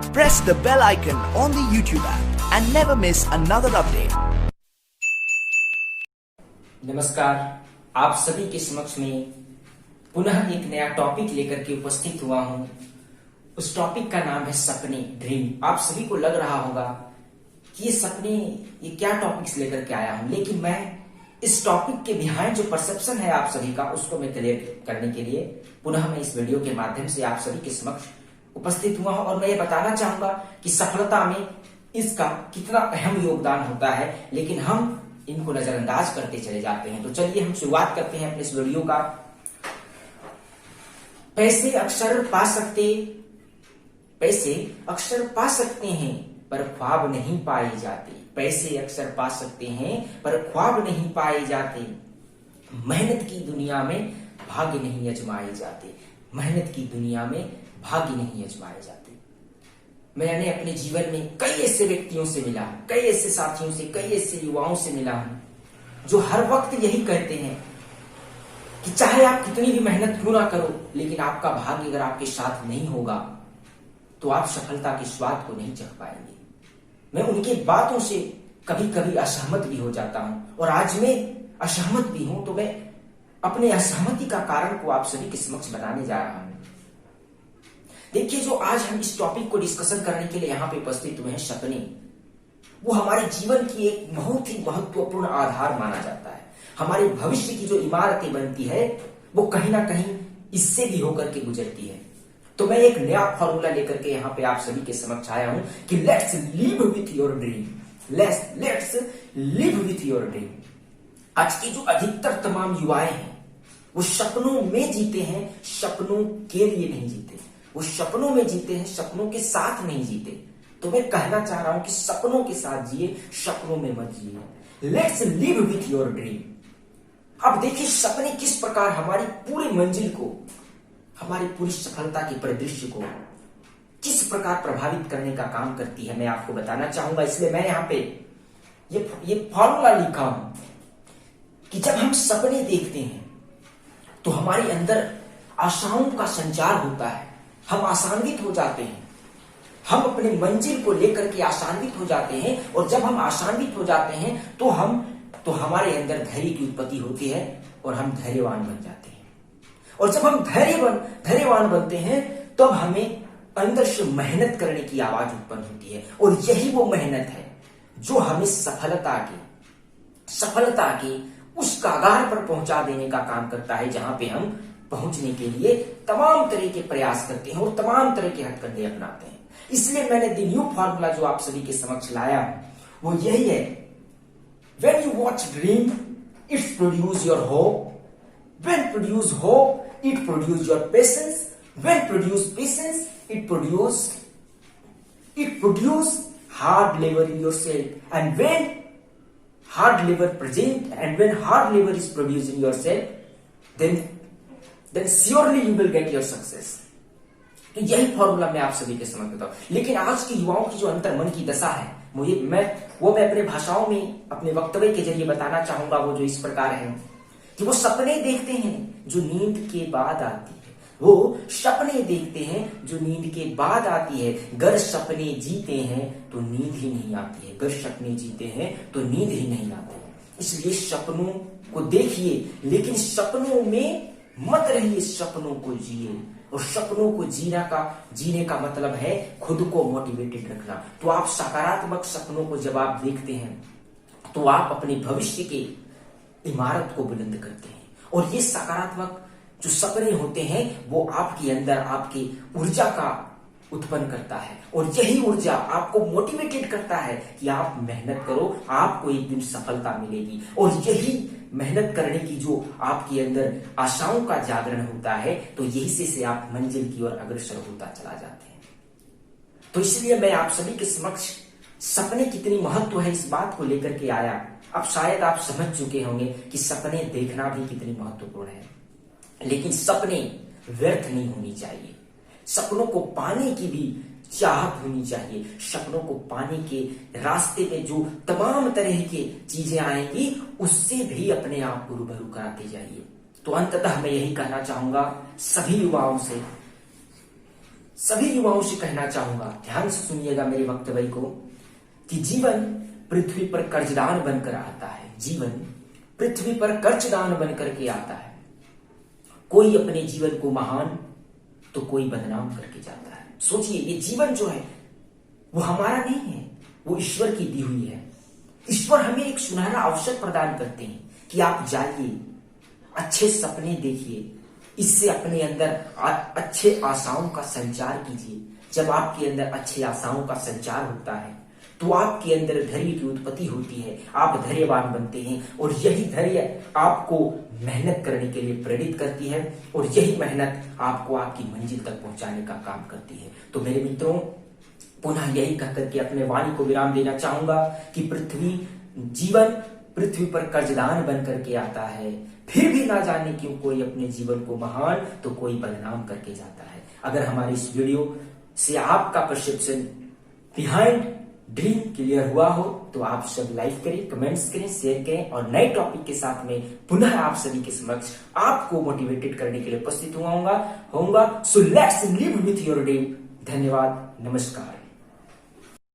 Press the bell icon on the YouTube app and never miss another update. नमस्कार, आप सभी के समक्ष में पुनः एक नया टॉपिक लेकर के उपस्थित हुआ हूं। उस टॉपिक का नाम है सपने, ड्रीम। आप सभी को लग रहा होगा कि ये सपने, ये क्या टॉपिक्स लेकर के आया हूं, लेकिन मैं इस टॉपिक के बिहाइंड जो परसेप्शन है आप सभी का, उसको मैं क्लियर करने के लिए पुनः मैं इस वीडियो के माध्यम से आप सभी के समक्ष उपस्थित हुआ हूं। और मैं ये बताना चाहूंगा कि सफलता में इसका कितना अहम योगदान होता है, लेकिन हम इनको नजरअंदाज करते चले जाते हैं। तो चलिए हम शुरुआत करते हैं अपने इस वीडियो का। पैसे अक्सर पा सकते हैं पर ख्वाब नहीं पाए जाते। पैसे अक्सर पा सकते हैं पर ख्वाब नहीं पाए जाते। मेहनत की दुनिया में भाग्य नहीं आजमाए जाते। मेहनत की दुनिया में भाग्य नहीं आजमाए जाते। मैंने अपने जीवन में कई ऐसे व्यक्तियों से मिला, कई ऐसे साथियों से, कई ऐसे युवाओं से मिला हूं जो हर वक्त यही कहते हैं कि चाहे आप कितनी भी मेहनत क्यों ना करो, लेकिन आपका भाग्य अगर आपके साथ नहीं होगा तो आप सफलता के स्वाद को नहीं चख पाएंगे। मैं उनकी बातों से कभी कभी असहमत भी हो जाता हूं, और आज मैं असहमत भी हूं तो मैं अपने असहमति का कारण को आप सभी के समक्ष बताने जा रहा हूं। देखिए, जो आज हम इस टॉपिक को डिस्कशन करने के लिए यहाँ पे उपस्थित हुए हैं, सपने, वो हमारे जीवन की एक बहुत ही महत्वपूर्ण आधार माना जाता है। हमारे भविष्य की जो इमारतें बनती है वो कहीं ना कहीं इससे भी होकर के गुजरती है। तो मैं एक नया फॉर्मूला लेकर के यहाँ पे आप सभी के समक्ष आया हूं कि let's live with your dream. Let's live with your dream. आज की जो अधिकतर तमाम युवाएं हैं वो सपनों में जीते हैं, सपनों के लिए नहीं जीते। वो सपनों में जीते हैं, सपनों के साथ नहीं जीते। तो मैं कहना चाह रहा हूं कि सपनों के साथ जिए, सपनों में मत जिए। Let's live with your dream. अब देखिए, सपने किस प्रकार हमारी पूरी मंजिल को, हमारी पूरी सफलता के परिदृश्य को किस प्रकार प्रभावित करने का काम करती है, मैं आपको बताना चाहूंगा। इसलिए मैं यहाँ पे ये फॉर्मूला लिखा हूं कि जब हम सपने देखते हैं तो हमारे अंदर आशाओं का संचार होता है। हम आशान्वित हो जाते हैं, हम अपने मंजिल को लेकर के आशान्वित हो जाते हैं, और जब हम आशान्वित हो जाते हैं तो हमारे अंदर धैर्य की उत्पत्ति होती है और हम धैर्यवान बन जाते हैं। और जब हम धैर्यवान बनते हैं तब हमें अंदर से मेहनत करने की आवाज उत्पन्न होती है, और यही वो मेहनत है जो हमें सफलता के उस कागार पर पहुंचा देने का काम करता है, जहां पे हम पहुंचने के लिए तमाम तरह के प्रयास करते हैं और तमाम तरह के हथकंडे अपनाते हैं। इसलिए मैंने द न्यू फॉर्मूला जो आप सभी के समक्ष लाया वो यही है। When you watch dream, it produce your hope. When produce hope, it produce your patience. When produce patience, it produce hard labor in yourself. And when hard labor present, and when hard labor is produced in yourself, then surely you will get your success. तो यही formula मैं आप सभी के समझ देता हूं। लेकिन आज के युवाओं की जो अंतर मन की दशा है, मैं अपने भाषाओं में, अपने वक्तव्य के जरिए बताना चाहूंगा। वो जो इस प्रकार है कि वो सपने देखते हैं जो नींद के बाद आती है। वो सपने देखते हैं जो नींद के बाद आती है। गर सपने जीते हैं तो नींद ही नहीं आती है। गर सपने जीते हैं तो नींद ही नहीं आती है। इसलिए सपनों को देखिए, लेकिन सपनों में मत रहिए, सपनों को जिए। और सपनों को जीने का मतलब है खुद को मोटिवेटेड रखना। तो आप सकारात्मक सपनों को जब आप देखते हैं तो आप अपने भविष्य के इमारत को बुलंद करते हैं। और ये सकारात्मक जो सपने होते हैं वो आपके अंदर आपकी ऊर्जा का उत्पन्न करता है, और यही ऊर्जा आपको मोटिवेटेड करता है कि आप मेहनत करो, आपको एक दिन सफलता मिलेगी। और यही मेहनत करने की जो आपके अंदर आशाओं का जागरण होता है, तो यही से आप मंजिल की ओर अग्रसर होता चला जाते हैं। तो इसलिए मैं आप सभी के समक्ष सपने कितनी महत्व है इस बात को लेकर के आया। अब शायद आप समझ चुके होंगे कि सपने देखना भी कितनी महत्वपूर्ण है, लेकिन सपने व्यर्थ नहीं होनी चाहिए। सपनों को पाने की भी चाहत होनी चाहिए। सपनों को पाने के रास्ते में जो तमाम तरह की चीजें आएंगी उससे भी अपने आप को रूबरू कराते जाइए। तो अंततः मैं यही कहना चाहूंगा सभी युवाओं से सभी युवाओं से कहना चाहूंगा, ध्यान से सुनिएगा मेरे वक्तव्य को, कि जीवन पृथ्वी पर कर्जदान बनकर आता है। जीवन पृथ्वी पर कर्जदान बनकर के आता है। कोई अपने जीवन को महान तो कोई बदनाम करके जाता है। सोचिए, ये जीवन जो है वो हमारा नहीं है, वो ईश्वर की दी हुई है। ईश्वर हमें एक सुनहरा अवसर प्रदान करते हैं कि आप जाइए, अच्छे सपने देखिए, इससे अपने अंदर अच्छे आशाओं का संचार कीजिए। जब आपके अंदर अच्छे आशाओं का संचार होता है तो आपके अंदर धैर्य की उत्पत्ति होती है, आप धैर्यवान बनते हैं, और यही धैर्य आपको मेहनत करने के लिए प्रेरित करती है, और यही मेहनत आपको आपकी मंजिल तक पहुंचाने का काम करती है। तो मेरे मित्रों, पुनः यही कहकर के अपने वाणी को विराम देना चाहूंगा कि जीवन पृथ्वी पर कर्जदान बन करके आता है, फिर भी ना जाने क्यों कोई अपने जीवन को महान तो कोई बदनाम करके जाता है। अगर हमारी इस वीडियो से आपका परसेप्शन बिहाइंड ड्रीम क्लियर हुआ हो तो आप सब लाइक करें, कमेंट्स करें, शेयर करें, और नए टॉपिक के साथ में पुनः आप सभी के समक्ष आपको मोटिवेटेड करने के लिए उपस्थित होऊंगा। So let's live with your dream. धन्यवाद, नमस्कार।